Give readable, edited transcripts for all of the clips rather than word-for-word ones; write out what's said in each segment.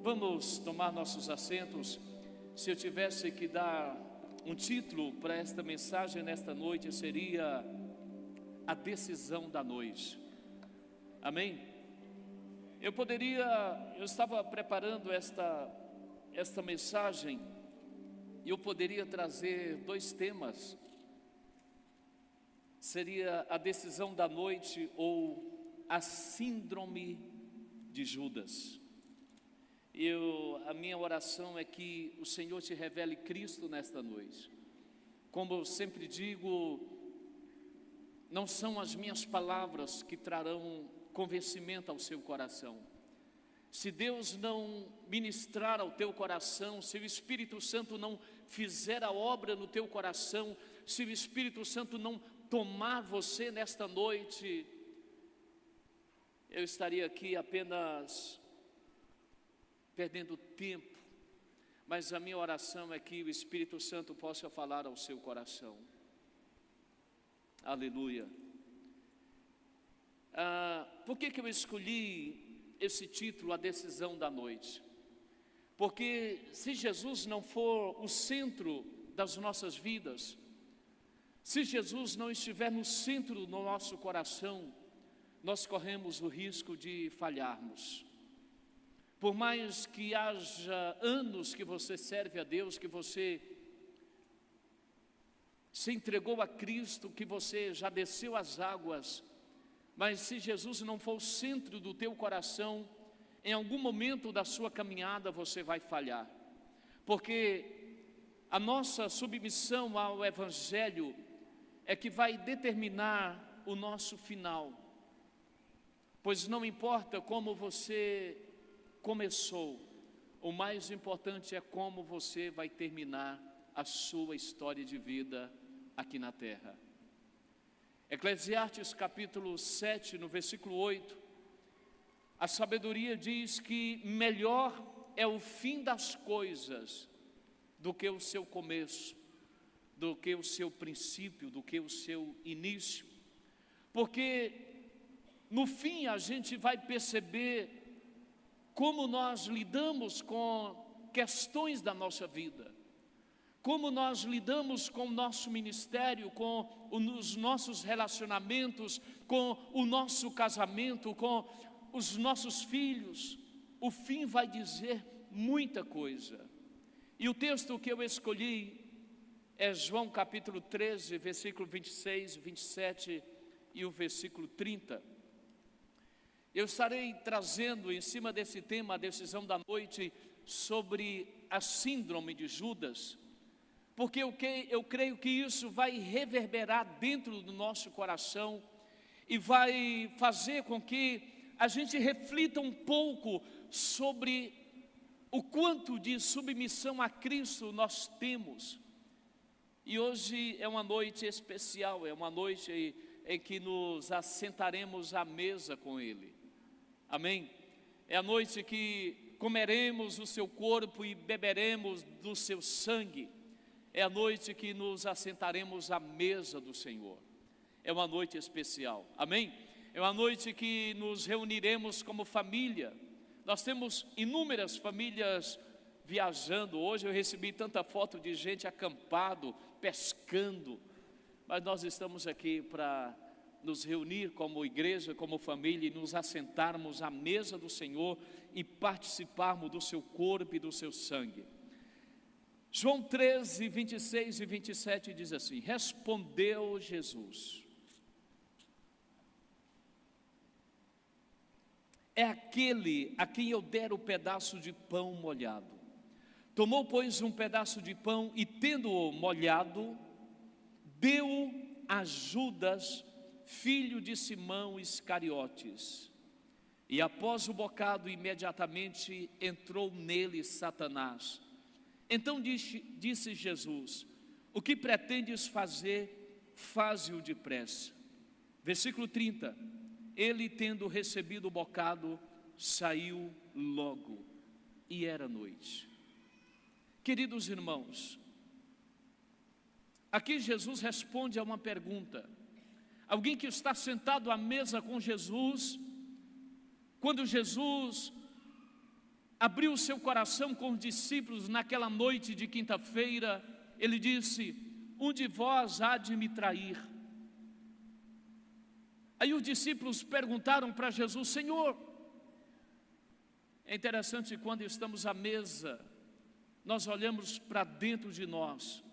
Vamos tomar nossos assentos. Se eu tivesse que dar um título para esta mensagem nesta noite, seria A Decisão da Noite. Amém? Eu estava preparando esta mensagem e eu poderia trazer dois temas. Seria a decisão da noite ou a síndrome de Judas. A minha oração é que o Senhor te revele Cristo nesta noite. Como eu sempre digo, não são as minhas palavras que trarão convencimento ao seu coração. Se Deus não ministrar ao teu coração, se o Espírito Santo não fizer a obra no teu coração, se o Espírito Santo não tomar você nesta noite, eu estaria aqui apenas perdendo tempo, mas a minha oração é que o Espírito Santo possa falar ao seu coração. Aleluia. Por que eu escolhi esse título, A Decisão da Noite? Porque se Jesus não for o centro das nossas vidas, se Jesus não estiver no centro do nosso coração, nós corremos o risco de falharmos. Por mais que haja anos que você serve a Deus, que você se entregou a Cristo, que você já desceu as águas, mas se Jesus não for o centro do teu coração, em algum momento da sua caminhada você vai falhar. Porque a nossa submissão ao Evangelho é que vai determinar o nosso final. Pois não importa como você começou, o mais importante é como você vai terminar a sua história de vida aqui na terra. Eclesiastes capítulo 7, no versículo 8, a sabedoria diz que melhor é o fim das coisas do que o seu começo, do que o seu princípio, do que o seu início, porque no fim a gente vai perceber como nós lidamos com questões da nossa vida, como nós lidamos com o nosso ministério, com os nossos relacionamentos, com o nosso casamento, com os nossos filhos. O fim vai dizer muita coisa. E o texto que eu escolhi é João capítulo 13, versículo 26, 27 e o versículo 30. Eu estarei trazendo em cima desse tema, a decisão da noite, sobre a síndrome de Judas, porque eu creio que isso vai reverberar dentro do nosso coração e vai fazer com que a gente reflita um pouco sobre o quanto de submissão a Cristo nós temos. E hoje é uma noite especial, é uma noite em que nos assentaremos à mesa com Ele. Amém? É a noite que comeremos o seu corpo e beberemos do seu sangue. É a noite que nos assentaremos à mesa do Senhor. É uma noite especial. Amém? É uma noite que nos reuniremos como família. Nós temos inúmeras famílias viajando. Hoje eu recebi tanta foto de gente acampado, pescando. Mas nós estamos aqui para nos reunir como igreja, como família, e nos assentarmos à mesa do Senhor e participarmos do seu corpo e do seu sangue. João 13, 26 e 27 diz assim: respondeu Jesus: é aquele a quem eu der o pedaço de pão molhado. Tomou, pois, um pedaço de pão e, tendo-o molhado, deu a Judas, filho de Simão Iscariotes. E após o bocado, imediatamente entrou nele Satanás. Então disse Jesus: o que pretendes fazer, faze-o depressa. Versículo 30. Ele, tendo recebido o bocado, saiu logo, e era noite. Queridos irmãos, aqui Jesus responde a uma pergunta. Alguém que está sentado à mesa com Jesus, quando Jesus abriu o seu coração com os discípulos naquela noite de quinta-feira, ele disse: um de vós há de me trair. Aí os discípulos perguntaram para Jesus: Senhor, é interessante quando estamos à mesa, nós olhamos para dentro de nós.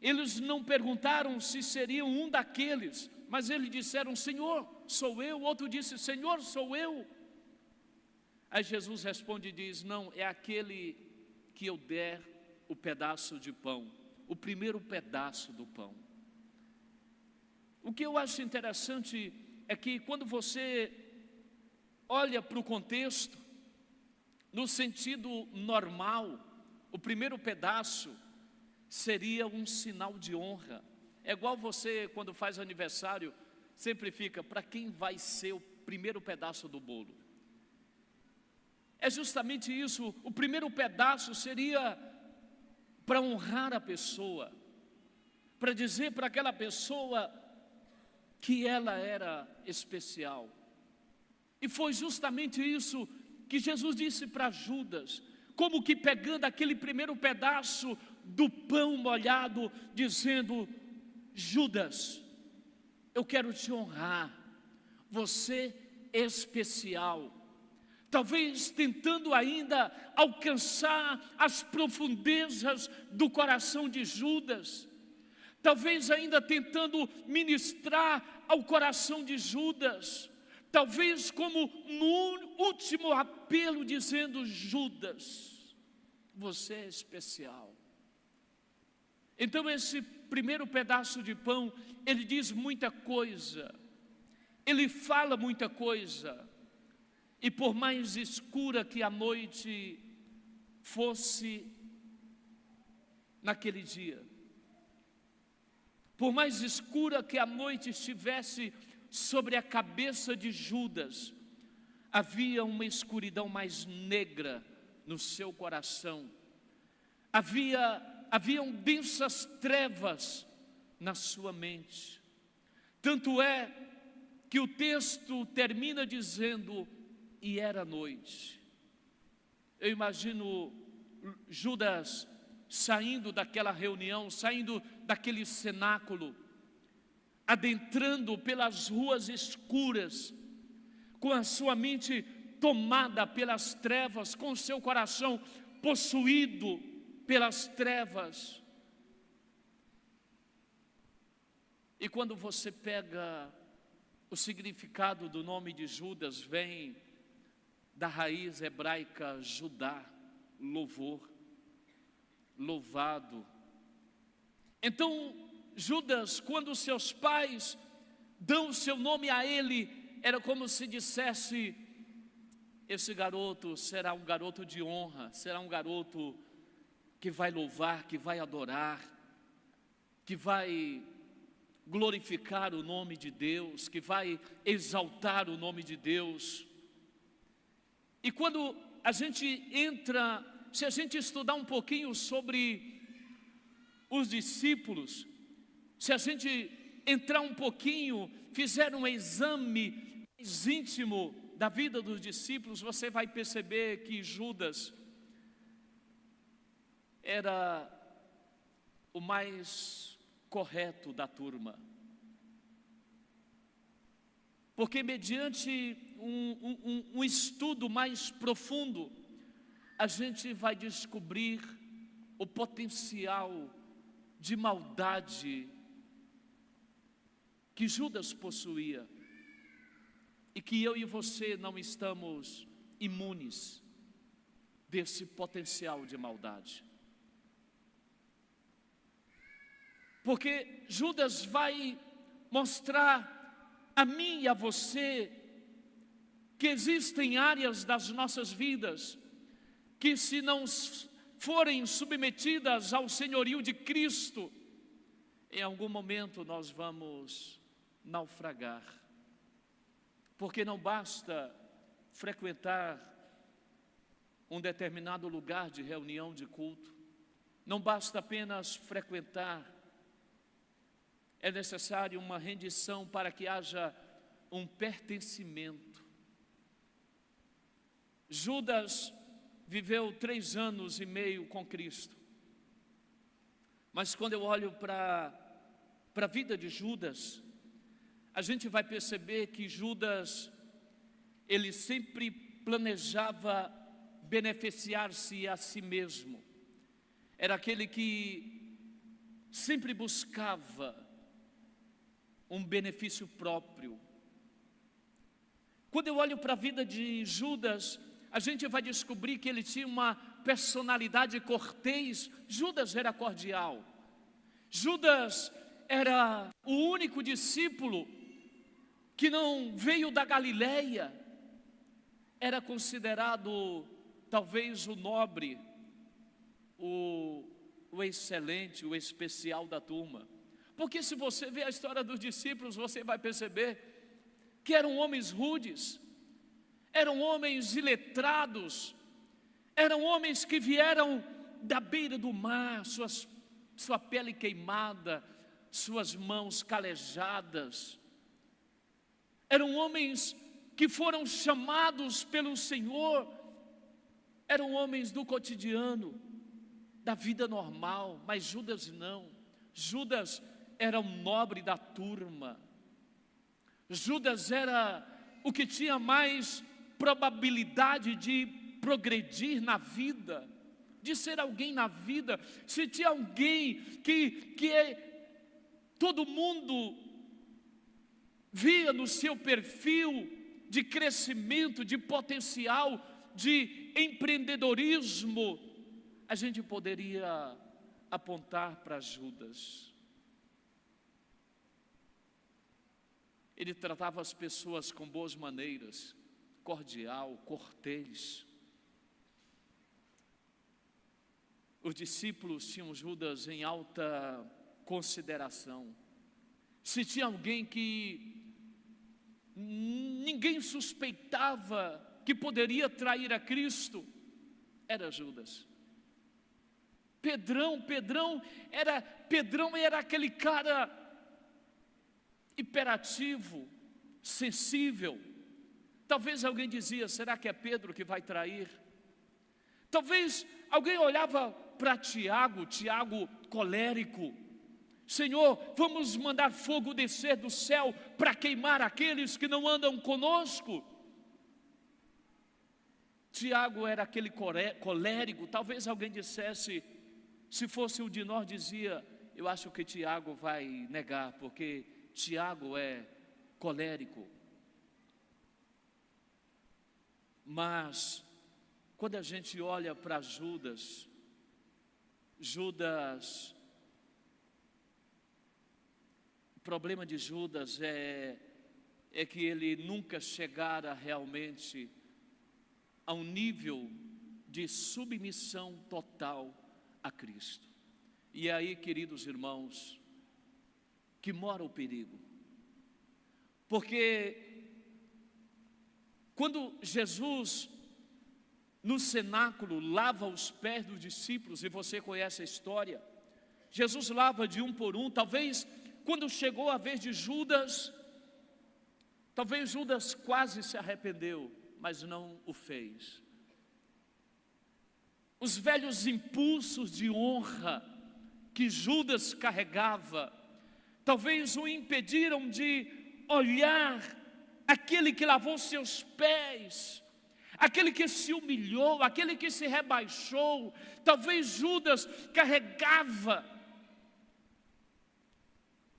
Eles não perguntaram se seriam um daqueles, mas eles disseram: Senhor, sou eu. O outro disse: Senhor, sou eu. Aí Jesus responde e diz: não, é aquele que eu der o pedaço de pão, o primeiro pedaço do pão. O que eu acho interessante é que quando você olha para o contexto, no sentido normal, o primeiro pedaço seria um sinal de honra. É igual você, quando faz aniversário, sempre fica: para quem vai ser o primeiro pedaço do bolo? É justamente isso. O primeiro pedaço seria para honrar a pessoa, para dizer para aquela pessoa que ela era especial. E foi justamente isso que Jesus disse para Judas, como que pegando aquele primeiro pedaço do pão molhado, dizendo: Judas, eu quero te honrar, você é especial. Talvez tentando ainda alcançar as profundezas do coração de Judas, talvez ainda tentando ministrar ao coração de Judas, talvez como no último apelo dizendo: Judas, você é especial. Então esse primeiro pedaço de pão, ele diz muita coisa, ele fala muita coisa. E por mais escura que a noite fosse naquele dia, por mais escura que a noite estivesse sobre a cabeça de Judas, havia uma escuridão mais negra no seu coração. Haviam densas trevas na sua mente. Tanto é que o texto termina dizendo: e era noite. Eu imagino Judas saindo daquela reunião, saindo daquele cenáculo, adentrando pelas ruas escuras, com a sua mente tomada pelas trevas, com o seu coração possuído pelas trevas. E quando você pega o significado do nome de Judas, vem da raiz hebraica Judá, louvor, louvado. Então Judas, quando seus pais dão o seu nome a ele, era como se dissesse: esse garoto será um garoto de honra, será um garoto que vai louvar, que vai adorar, que vai glorificar o nome de Deus, que vai exaltar o nome de Deus. E quando a gente entra, se a gente estudar um pouquinho sobre os discípulos, se a gente entrar um pouquinho, fizer um exame mais íntimo da vida dos discípulos, você vai perceber que Judas era o mais correto da turma. Porque mediante um estudo mais profundo, a gente vai descobrir o potencial de maldade que Judas possuía, e que eu e você não estamos imunes desse potencial de maldade. Porque Judas vai mostrar a mim e a você que existem áreas das nossas vidas que, se não forem submetidas ao senhorio de Cristo, em algum momento nós vamos naufragar. Porque não basta frequentar um determinado lugar de reunião de culto, não basta apenas frequentar. É necessário uma rendição para que haja um pertencimento. Judas viveu 3 anos e meio com Cristo. Mas quando eu olho para a vida de Judas, a gente vai perceber que Judas, ele sempre planejava beneficiar-se a si mesmo. Era aquele que sempre buscava um benefício próprio. Quando eu olho para a vida de Judas, a gente vai descobrir que ele tinha uma personalidade cortês. Judas era cordial. Judas era o único discípulo que não veio da Galileia. Era considerado talvez o nobre, o excelente, o especial da turma. Porque se você vê a história dos discípulos, você vai perceber que eram homens rudes, eram homens iletrados, eram homens que vieram da beira do mar, sua pele queimada, suas mãos calejadas. Eram homens que foram chamados pelo Senhor, eram homens do cotidiano, da vida normal, mas Judas não. Judas era um nobre da turma. Judas era o que tinha mais probabilidade de progredir na vida, de ser alguém na vida. Se tinha alguém que todo mundo via no seu perfil de crescimento, de potencial, de empreendedorismo, a gente poderia apontar para Judas. Ele tratava as pessoas com boas maneiras, cordial, cortês. Os discípulos tinham Judas em alta consideração. Se tinha alguém que ninguém suspeitava que poderia trair a Cristo, era Judas. Pedrão era aquele cara hiperativo, sensível. Talvez alguém dizia: será que é Pedro que vai trair? Talvez alguém olhava para Tiago colérico: Senhor, vamos mandar fogo descer do céu para queimar aqueles que não andam conosco. Tiago era aquele colérico. Talvez alguém dissesse, se fosse o de nós, dizia: eu acho que Tiago vai negar, porque Tiago é colérico. Mas quando a gente olha para Judas, o problema de Judas é que ele nunca chegara realmente a um nível de submissão total a Cristo. E é aí, queridos irmãos, que mora o perigo. Porque quando Jesus, no cenáculo, lava os pés dos discípulos, e você conhece a história, Jesus lava de um por um. Talvez quando chegou a vez de Judas, talvez Judas quase se arrependeu, mas não o fez. Os velhos impulsos de honra que Judas carregava, talvez o impediram de olhar aquele que lavou seus pés, aquele que se humilhou, aquele que se rebaixou. Talvez Judas carregava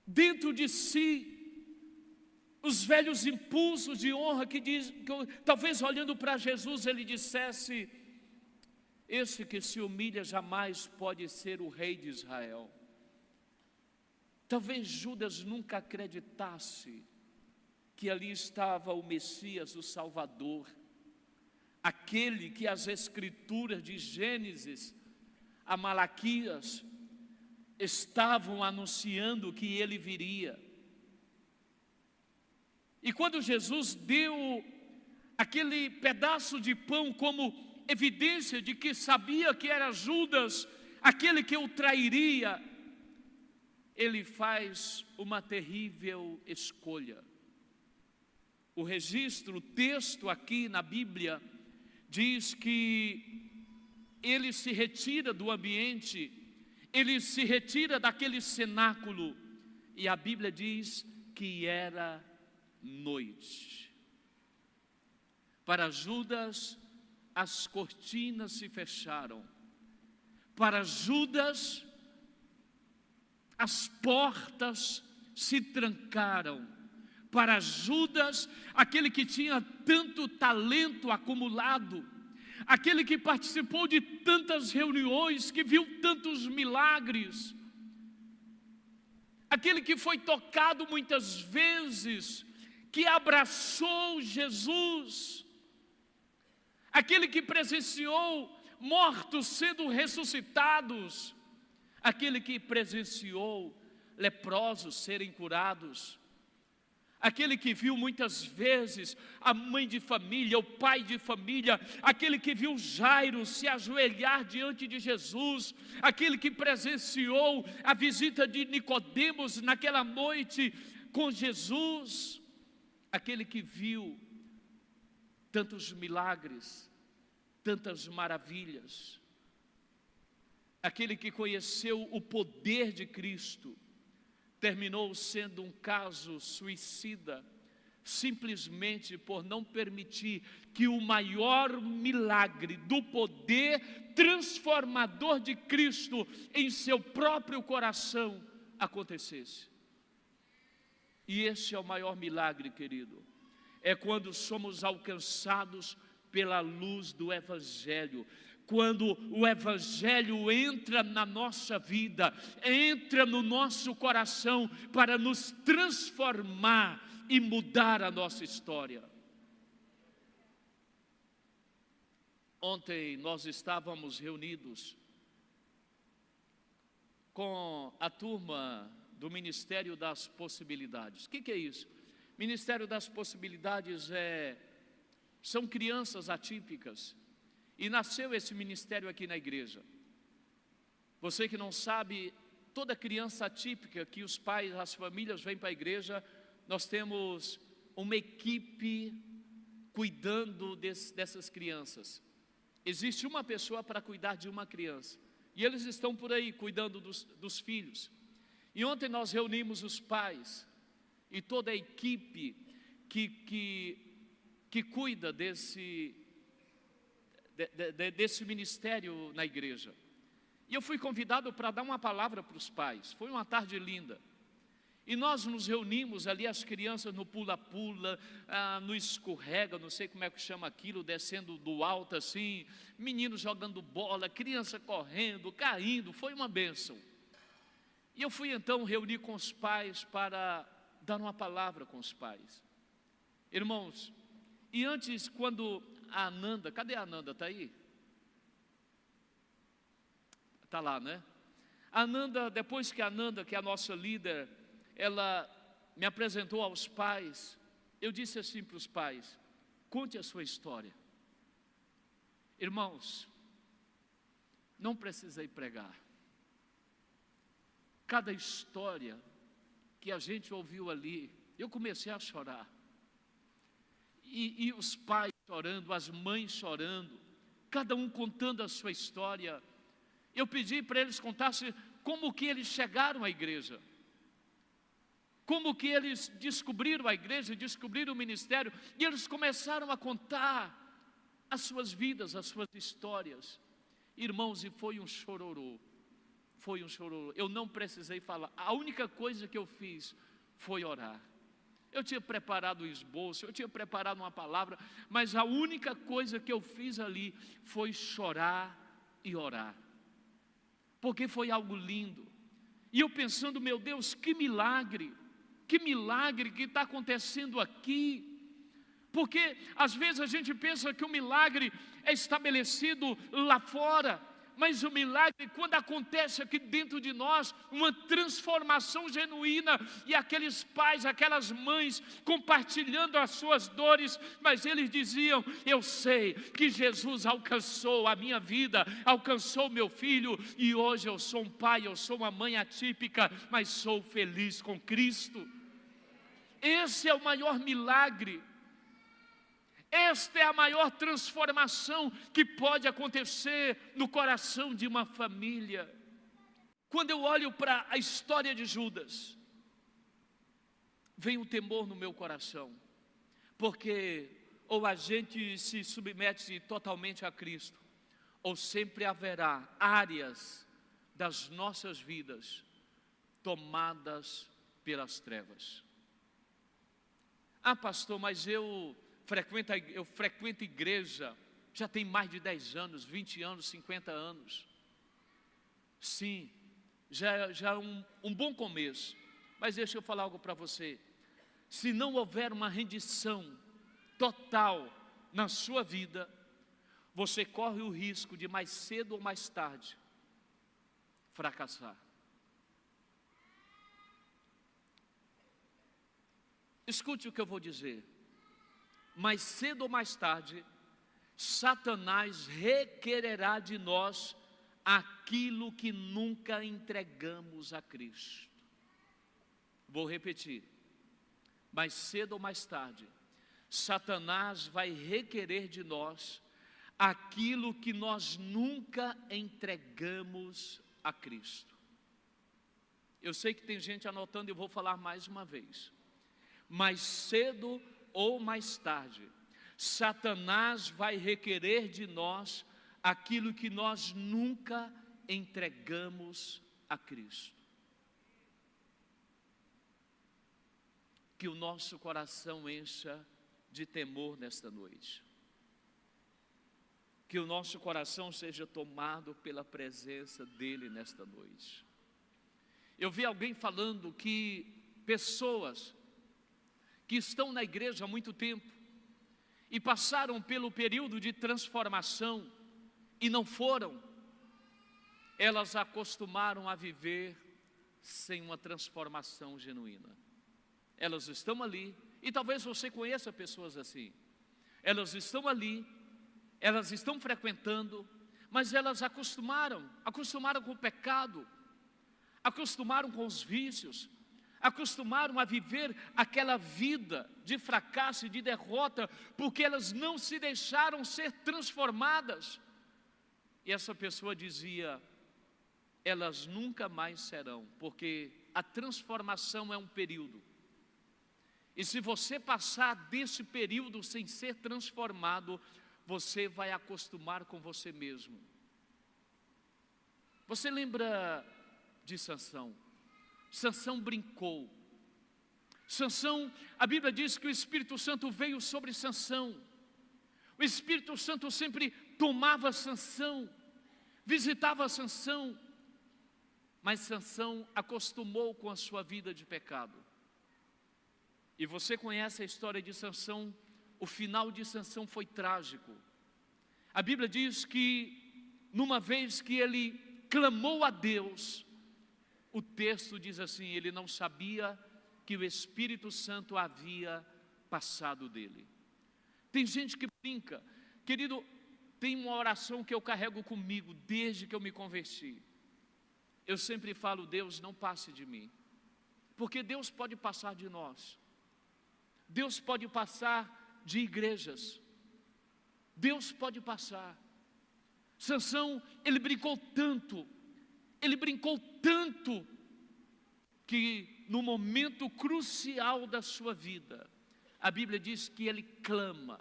dentro de si os velhos impulsos de honra que talvez olhando para Jesus ele dissesse: esse que se humilha jamais pode ser o rei de Israel. Talvez Judas nunca acreditasse que ali estava o Messias, o Salvador, aquele que as Escrituras de Gênesis a Malaquias estavam anunciando que ele viria. E quando Jesus deu aquele pedaço de pão como evidência de que sabia que era Judas aquele que o trairia, ele faz uma terrível escolha. O registro, o texto aqui na Bíblia diz que ele se retira do ambiente, ele se retira daquele cenáculo, e a Bíblia diz que era noite. Para Judas, as cortinas se fecharam. Para Judas, as portas se trancaram. Para Judas, aquele que tinha tanto talento acumulado, aquele que participou de tantas reuniões, que viu tantos milagres, aquele que foi tocado muitas vezes, que abraçou Jesus, aquele que presenciou mortos sendo ressuscitados, aquele que presenciou leprosos serem curados, aquele que viu muitas vezes a mãe de família, o pai de família, aquele que viu Jairo se ajoelhar diante de Jesus, aquele que presenciou a visita de Nicodemos naquela noite com Jesus, aquele que viu tantos milagres, tantas maravilhas, aquele que conheceu o poder de Cristo, terminou sendo um caso suicida, simplesmente por não permitir que o maior milagre do poder transformador de Cristo em seu próprio coração acontecesse. E esse é o maior milagre, querido, é quando somos alcançados pela luz do Evangelho. Quando o Evangelho entra na nossa vida, entra no nosso coração para nos transformar e mudar a nossa história. Ontem nós estávamos reunidos com a turma do Ministério das Possibilidades. O que é isso? Ministério das Possibilidades são crianças atípicas. E nasceu esse ministério aqui na igreja. Você que não sabe, toda criança atípica que os pais, as famílias vêm para a igreja, nós temos uma equipe cuidando dessas crianças. Existe uma pessoa para cuidar de uma criança. E eles estão por aí cuidando dos filhos. E ontem nós reunimos os pais e toda a equipe que cuida desse ministério na igreja. E eu fui convidado para dar uma palavra para os pais. Foi uma tarde linda. E nós nos reunimos ali, as crianças no pula-pula, no escorrega, não sei como é que chama aquilo, descendo do alto assim, meninos jogando bola, criança correndo, caindo, foi uma bênção. E eu fui então reunir com os pais para dar uma palavra com os pais. Irmãos, e antes, quando a Ananda, cadê a Ananda? Está aí? Está lá, né? A Ananda, depois que a Ananda, que é a nossa líder, ela me apresentou aos pais, eu disse assim para os pais: conte a sua história. Irmãos, não precisei pregar. Cada história que a gente ouviu ali, eu comecei a chorar. E os pais chorando, as mães chorando, cada um contando a sua história. Eu pedi para eles contassem como que eles chegaram à igreja, como que eles descobriram a igreja, descobriram o ministério, e eles começaram a contar as suas vidas, as suas histórias. Irmãos, e foi um chororô, eu não precisei falar, a única coisa que eu fiz foi orar. Eu tinha preparado um esboço, eu tinha preparado uma palavra, mas a única coisa que eu fiz ali foi chorar e orar, porque foi algo lindo. E eu pensando, meu Deus, que milagre que está acontecendo aqui. Porque às vezes a gente pensa que o milagre é estabelecido lá fora, mas o milagre, quando acontece aqui dentro de nós, uma transformação genuína, e aqueles pais, aquelas mães, compartilhando as suas dores, mas eles diziam: eu sei que Jesus alcançou a minha vida, alcançou meu filho, e hoje eu sou um pai, eu sou uma mãe atípica, mas sou feliz com Cristo. Esse é o maior milagre. Esta é a maior transformação que pode acontecer no coração de uma família. Quando eu olho para a história de Judas, vem um temor no meu coração, porque ou a gente se submete totalmente a Cristo, ou sempre haverá áreas das nossas vidas tomadas pelas trevas. Ah, pastor, mas eu frequento igreja já tem mais de 10 anos, 20 anos, 50 anos. Sim, já é um bom começo. Mas deixa eu falar algo para você. Se não houver uma rendição total na sua vida, você corre o risco de mais cedo ou mais tarde fracassar. Escute o que eu vou dizer. Mais cedo ou mais tarde, Satanás requererá de nós aquilo que nunca entregamos a Cristo. Vou repetir. Mais cedo ou mais tarde, Satanás vai requerer de nós aquilo que nós nunca entregamos a Cristo. Eu sei que tem gente anotando e eu vou falar mais uma vez. Mais cedo ou mais tarde, Satanás vai requerer de nós aquilo que nós nunca entregamos a Cristo. Que o nosso coração encha de temor nesta noite. Que o nosso coração seja tomado pela presença dEle nesta noite. Eu vi alguém falando que pessoas que estão na igreja há muito tempo e passaram pelo período de transformação e não foram, elas acostumaram a viver sem uma transformação genuína. Elas estão ali, e talvez você conheça pessoas assim. Elas estão ali, elas estão frequentando, mas elas acostumaram com o pecado, acostumaram com os vícios, acostumaram a viver aquela vida de fracasso e de derrota, porque elas não se deixaram ser transformadas. E essa pessoa dizia, elas nunca mais serão, porque a transformação é um período. E se você passar desse período sem ser transformado, você vai acostumar com você mesmo. Você lembra de Sansão? Sansão brincou. Sansão, a Bíblia diz que o Espírito Santo veio sobre Sansão. O Espírito Santo sempre tomava Sansão, visitava Sansão, mas Sansão acostumou com a sua vida de pecado. E você conhece a história de Sansão, o final de Sansão foi trágico. A Bíblia diz que, numa vez que ele clamou a Deus, o texto diz assim, ele não sabia que o Espírito Santo havia passado dele. Tem gente que brinca, querido, tem uma oração que eu carrego comigo desde que eu me converti. Eu sempre falo, Deus, não passe de mim, porque Deus pode passar de nós. Deus pode passar de igrejas. Deus pode passar. Sansão, ele brincou tanto, que no momento crucial da sua vida, a Bíblia diz que ele clama.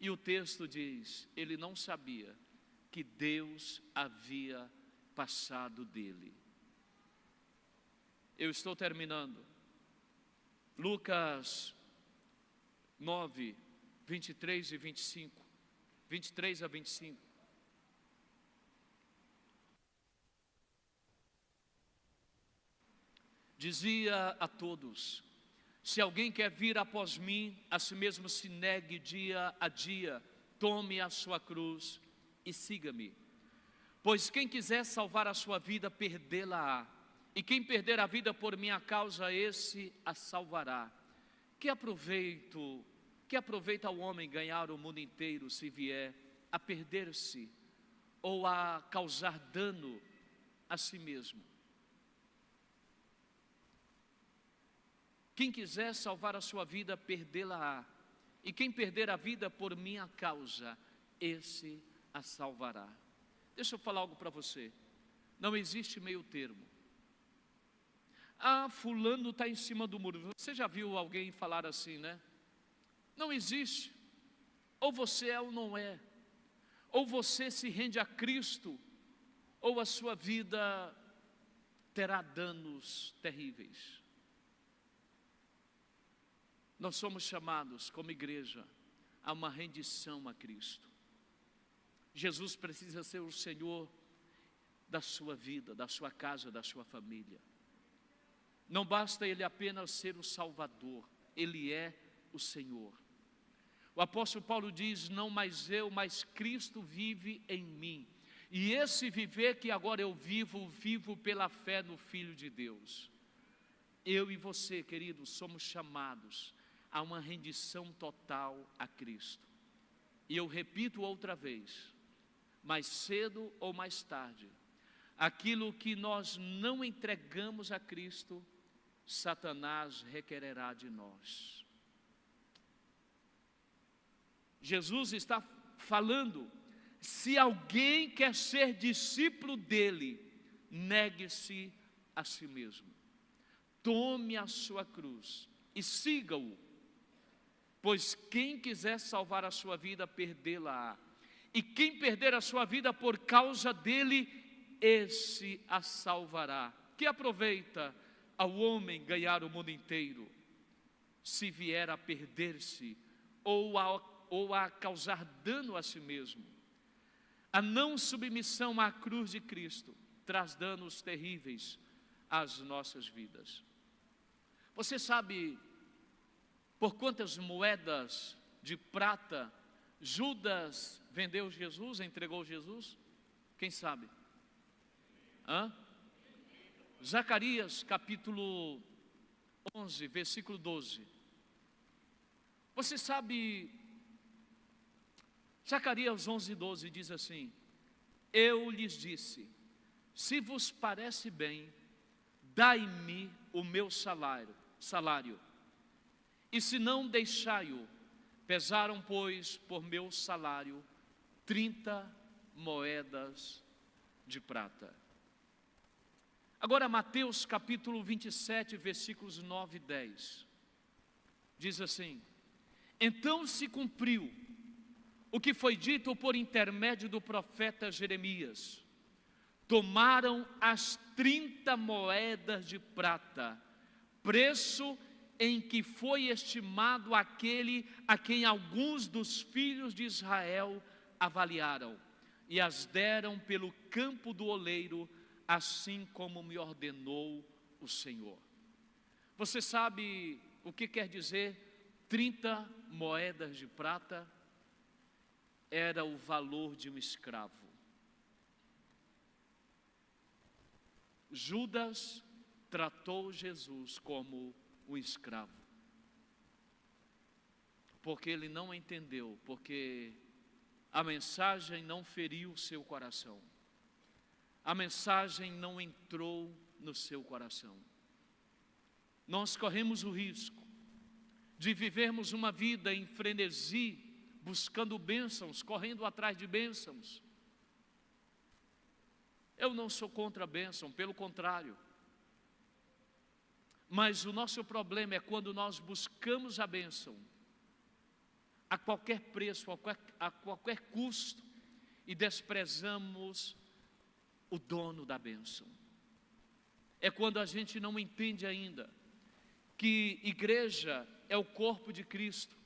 E o texto diz, ele não sabia que Deus havia passado dele. Eu estou terminando. Lucas 9, 23 e 25, 23 a 25. Dizia a todos, se alguém quer vir após mim, a si mesmo se negue dia a dia, tome a sua cruz e siga-me. Pois quem quiser salvar a sua vida, perdê-la-á. E quem perder a vida por minha causa, esse a salvará. Que aproveita o homem ganhar o mundo inteiro se vier a perder-se ou a causar dano a si mesmo? Quem quiser salvar a sua vida, perdê-la-á. E quem perder a vida por minha causa, esse a salvará. Deixa eu falar algo para você. Não existe meio termo. Ah, fulano está em cima do muro. Você já viu alguém falar assim, né? Não existe. Ou você é ou não é. Ou você se rende a Cristo, ou a sua vida terá danos terríveis. Nós somos chamados como igreja a uma rendição a Cristo. Jesus precisa ser o Senhor da sua vida, da sua casa, da sua família. Não basta Ele apenas ser o Salvador, Ele é o Senhor. O apóstolo Paulo diz, não mais eu, mas Cristo vive em mim. E esse viver que agora eu vivo, vivo pela fé no Filho de Deus. Eu e você, queridos, somos chamados a uma rendição total a Cristo. E eu repito outra vez, mais cedo ou mais tarde, aquilo que nós não entregamos a Cristo, Satanás requererá de nós. Jesus está falando, se alguém quer ser discípulo dele, negue-se a si mesmo. Tome a sua cruz e siga-o. Pois quem quiser salvar a sua vida, perdê-la-á. E quem perder a sua vida por causa dele, esse a salvará. Que aproveita ao homem ganhar o mundo inteiro, se vier a perder-se ou a causar dano a si mesmo. A não submissão à cruz de Cristo traz danos terríveis às nossas vidas. Você sabe por quantas moedas de prata Judas vendeu Jesus, entregou Jesus? Quem sabe? Zacarias capítulo 11, versículo 12. Você sabe, Zacarias 11, 12 diz assim: eu lhes disse, se vos parece bem, dai-me o meu salário, e se não, deixai-o. Pesaram, pois, por meu salário 30 moedas de prata. Agora Mateus capítulo 27, versículos 9 e 10. Diz assim: então se cumpriu o que foi dito por intermédio do profeta Jeremias. Tomaram as 30 moedas de prata, preço em que foi estimado aquele a quem alguns dos filhos de Israel avaliaram, e as deram pelo campo do oleiro, assim como me ordenou o Senhor. Você sabe o que quer dizer 30 moedas de prata? Era o valor de um escravo. Judas tratou Jesus como um escravo, porque ele não entendeu, porque a mensagem não feriu o seu coração, a mensagem não entrou no seu coração. Nós corremos o risco de vivermos uma vida em frenesi, buscando bênçãos, correndo atrás de bênçãos. Eu não sou contra a bênção, pelo contrário. Mas o nosso problema é quando nós buscamos a bênção a qualquer preço, a qualquer custo, e desprezamos o dono da bênção. É quando a gente não entende ainda que igreja é o corpo de Cristo.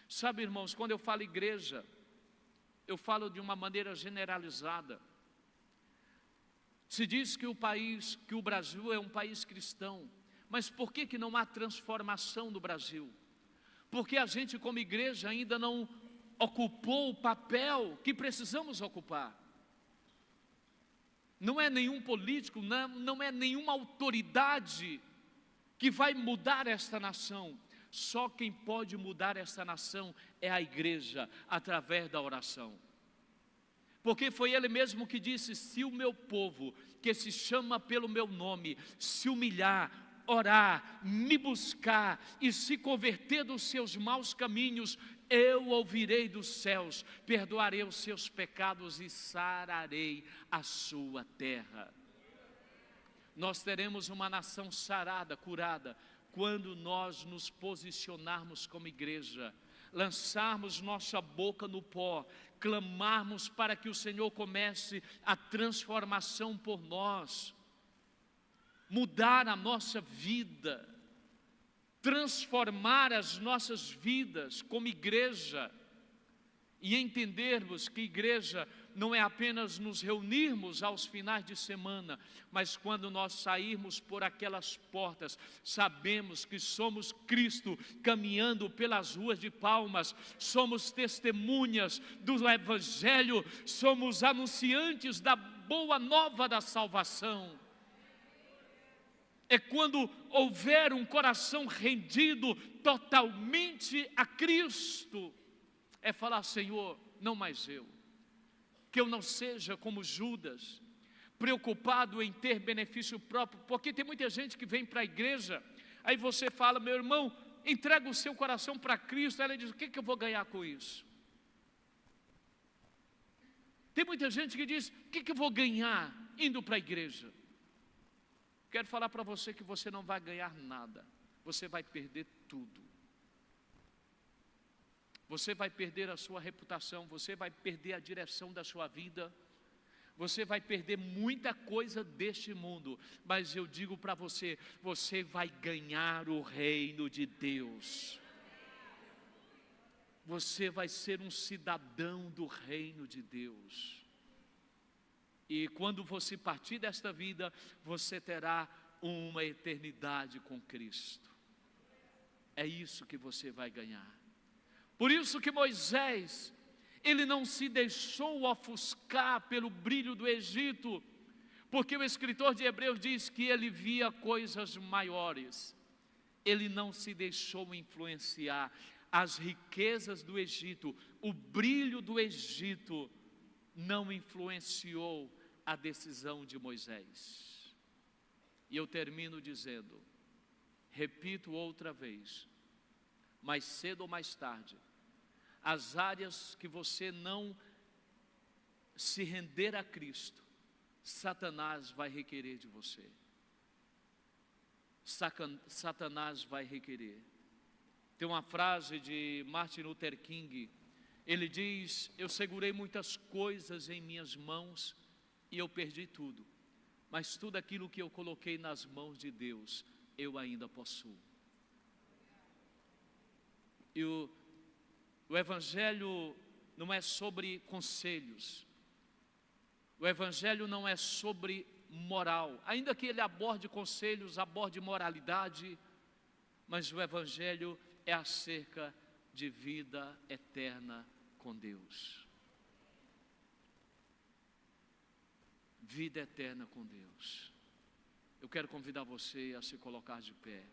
Sabe, irmãos, quando eu falo igreja, eu falo de uma maneira generalizada. Se diz que o Brasil é um país cristão, mas por que não há transformação no Brasil? Porque a gente como igreja ainda não ocupou o papel que precisamos ocupar. Não é nenhum político, não é nenhuma autoridade que vai mudar esta nação. Só quem pode mudar esta nação é a igreja, através da oração. Porque foi ele mesmo que disse: se o meu povo, que se chama pelo meu nome, se humilhar, orar, me buscar e se converter dos seus maus caminhos, eu ouvirei dos céus, perdoarei os seus pecados e sararei a sua terra. Nós teremos uma nação sarada, curada, quando nós nos posicionarmos como igreja, lançarmos nossa boca no pó, clamarmos para que o Senhor comece a transformação por nós, mudar a nossa vida, transformar as nossas vidas como igreja, e entendermos que igreja não é apenas nos reunirmos aos finais de semana, mas quando nós sairmos por aquelas portas, sabemos que somos Cristo caminhando pelas ruas de Palmas, somos testemunhas do Evangelho, somos anunciantes da boa nova da salvação. É quando houver um coração rendido totalmente a Cristo, é falar: Senhor, não mais eu, que eu não seja como Judas, preocupado em ter benefício próprio, porque tem muita gente que vem para a igreja, aí você fala: meu irmão, entrega o seu coração para Cristo, aí ela diz: o que eu vou ganhar com isso? Tem muita gente que diz: o que eu vou ganhar indo para a igreja? Quero falar para você que você não vai ganhar nada, você vai perder tudo. Você vai perder a sua reputação, você vai perder a direção da sua vida, você vai perder muita coisa deste mundo, mas eu digo para você, você vai ganhar o reino de Deus. Você vai ser um cidadão do reino de Deus. E quando você partir desta vida, você terá uma eternidade com Cristo. É isso que você vai ganhar. Por isso que Moisés, ele não se deixou ofuscar pelo brilho do Egito, porque o escritor de Hebreus diz que ele via coisas maiores. Ele não se deixou influenciar. As riquezas do Egito, o brilho do Egito, não influenciou a decisão de Moisés. E eu termino dizendo, repito outra vez, mais cedo ou mais tarde, as áreas que você não se render a Cristo, Satanás vai requerer de você. Satanás vai requerer. Tem uma frase de Martin Luther King, ele diz: eu segurei muitas coisas em minhas mãos e eu perdi tudo, mas tudo aquilo que eu coloquei nas mãos de Deus, eu ainda possuo. E o Evangelho não é sobre conselhos, o Evangelho não é sobre moral, ainda que ele aborde conselhos, aborde moralidade, mas o Evangelho é acerca de vida eterna com Deus. Vida eterna com Deus. Eu quero convidar você a se colocar de pé.